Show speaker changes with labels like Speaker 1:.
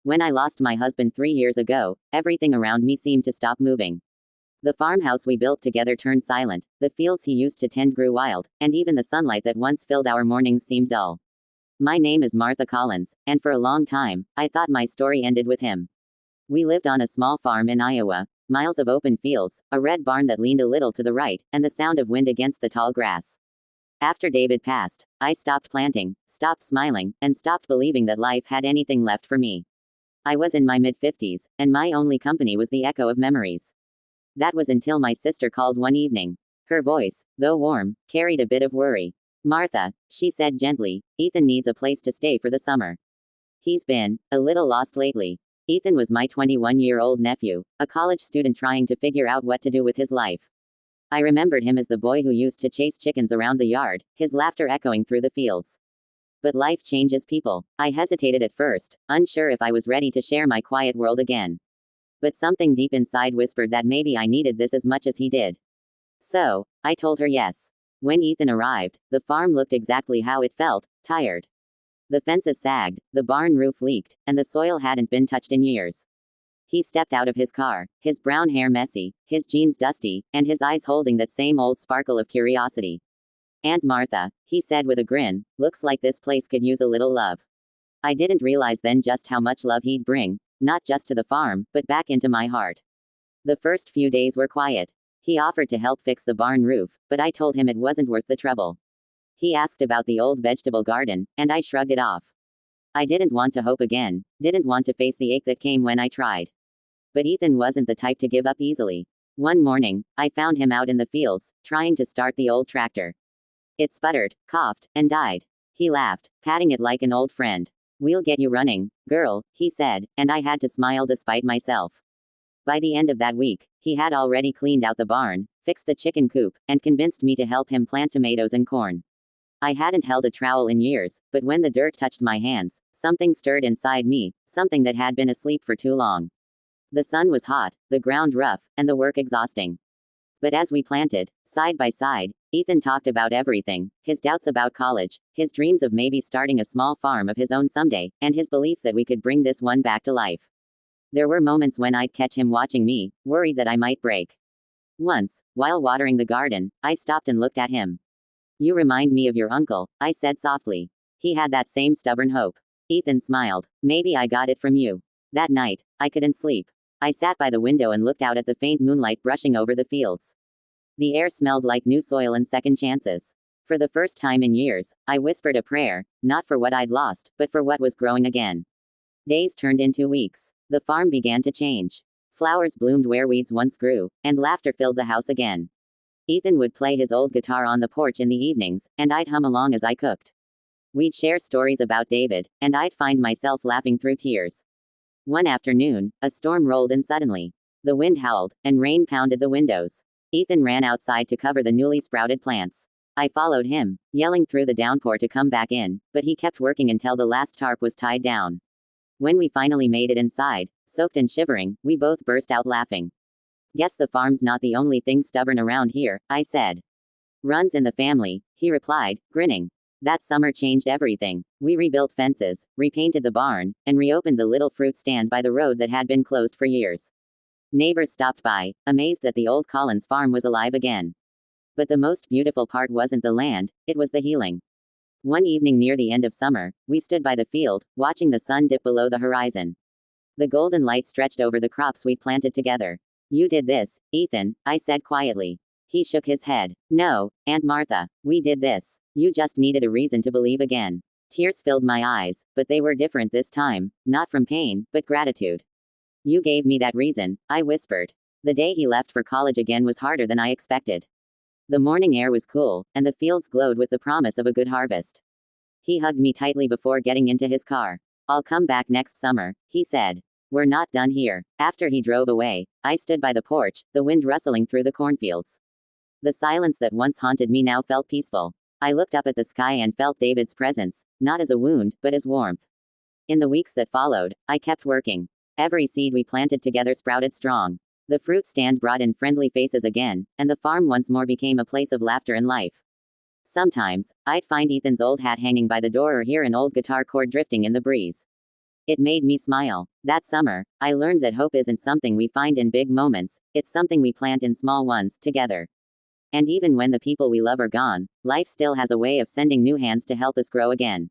Speaker 1: When I lost my husband 3 years ago, everything around me seemed to stop moving. The farmhouse we built together turned silent, the fields he used to tend grew wild, and even the sunlight that once filled our mornings seemed dull. My name is Martha Collins, and for a long time, I thought my story ended with him. We lived on a small farm in Iowa, miles of open fields, a red barn that leaned a little to the right, and the sound of wind against the tall grass. After David passed, I stopped planting, stopped smiling, and stopped believing that life had anything left for me. I was in my mid-50s, and my only company was the echo of memories. That was until my sister called one evening. Her voice, though warm, carried a bit of worry. "Martha," she said gently, "Ethan needs a place to stay for the summer. He's been a little lost lately." Ethan was my 21-year-old nephew, a college student trying to figure out what to do with his life. I remembered him as the boy who used to chase chickens around the yard, his laughter echoing through the fields. But life changes people. I hesitated at first, unsure if I was ready to share my quiet world again. But something deep inside whispered that maybe I needed this as much as he did. So, I told her yes. When Ethan arrived, the farm looked exactly how it felt, tired. The fences sagged, the barn roof leaked, and the soil hadn't been touched in years. He stepped out of his car, his brown hair messy, his jeans dusty, and his eyes holding that same old sparkle of curiosity. "Aunt Martha," he said with a grin, "looks like this place could use a little love." I didn't realize then just how much love he'd bring, not just to the farm, but back into my heart. The first few days were quiet. He offered to help fix the barn roof, but I told him it wasn't worth the trouble. He asked about the old vegetable garden, and I shrugged it off. I didn't want to hope again, didn't want to face the ache that came when I tried. But Ethan wasn't the type to give up easily. One morning, I found him out in the fields, trying to start the old tractor. It sputtered, coughed, and died. He laughed, patting it like an old friend. "We'll get you running, girl," he said, and I had to smile despite myself. By the end of that week, he had already cleaned out the barn, fixed the chicken coop, and convinced me to help him plant tomatoes and corn. I hadn't held a trowel in years, but when the dirt touched my hands, something stirred inside me, something that had been asleep for too long. The sun was hot, the ground rough, and the work exhausting. But as we planted, side by side, Ethan talked about everything, his doubts about college, his dreams of maybe starting a small farm of his own someday, and his belief that we could bring this one back to life. There were moments when I'd catch him watching me, worried that I might break. Once, while watering the garden, I stopped and looked at him. "You remind me of your uncle," I said softly. "He had that same stubborn hope." Ethan smiled. "Maybe I got it from you." That night, I couldn't sleep. I sat by the window and looked out at the faint moonlight brushing over the fields. The air smelled like new soil and second chances. For the first time in years, I whispered a prayer, not for what I'd lost, but for what was growing again. Days turned into weeks. The farm began to change. Flowers bloomed where weeds once grew, and laughter filled the house again. Ethan would play his old guitar on the porch in the evenings, and I'd hum along as I cooked. We'd share stories about David, and I'd find myself laughing through tears. One afternoon, a storm rolled in suddenly. The wind howled, and rain pounded the windows. Ethan ran outside to cover the newly sprouted plants. I followed him, yelling through the downpour to come back in, but he kept working until the last tarp was tied down. When we finally made it inside, soaked and shivering, we both burst out laughing. "Guess the farm's not the only thing stubborn around here," I said. "Runs in the family," he replied, grinning. That summer changed everything. We rebuilt fences, repainted the barn, and reopened the little fruit stand by the road that had been closed for years. Neighbors stopped by, amazed that the old Collins farm was alive again. But the most beautiful part wasn't the land, it was the healing. One evening near the end of summer, we stood by the field, watching the sun dip below the horizon. The golden light stretched over the crops we'd planted together. "You did this, Ethan," I said quietly. He shook his head. "No, Aunt Martha, we did this. You just needed a reason to believe again." Tears filled my eyes, but they were different this time, not from pain, but gratitude. "You gave me that reason," I whispered. The day he left for college again was harder than I expected. The morning air was cool, and the fields glowed with the promise of a good harvest. He hugged me tightly before getting into his car. "I'll come back next summer," he said. "We're not done here." After he drove away, I stood by the porch, the wind rustling through the cornfields. The silence that once haunted me now felt peaceful. I looked up at the sky and felt David's presence, not as a wound, but as warmth. In the weeks that followed, I kept working. Every seed we planted together sprouted strong. The fruit stand brought in friendly faces again, and the farm once more became a place of laughter and life. Sometimes, I'd find Ethan's old hat hanging by the door or hear an old guitar chord drifting in the breeze. It made me smile. That summer, I learned that hope isn't something we find in big moments, it's something we plant in small ones, together. And even when the people we love are gone, life still has a way of sending new hands to help us grow again.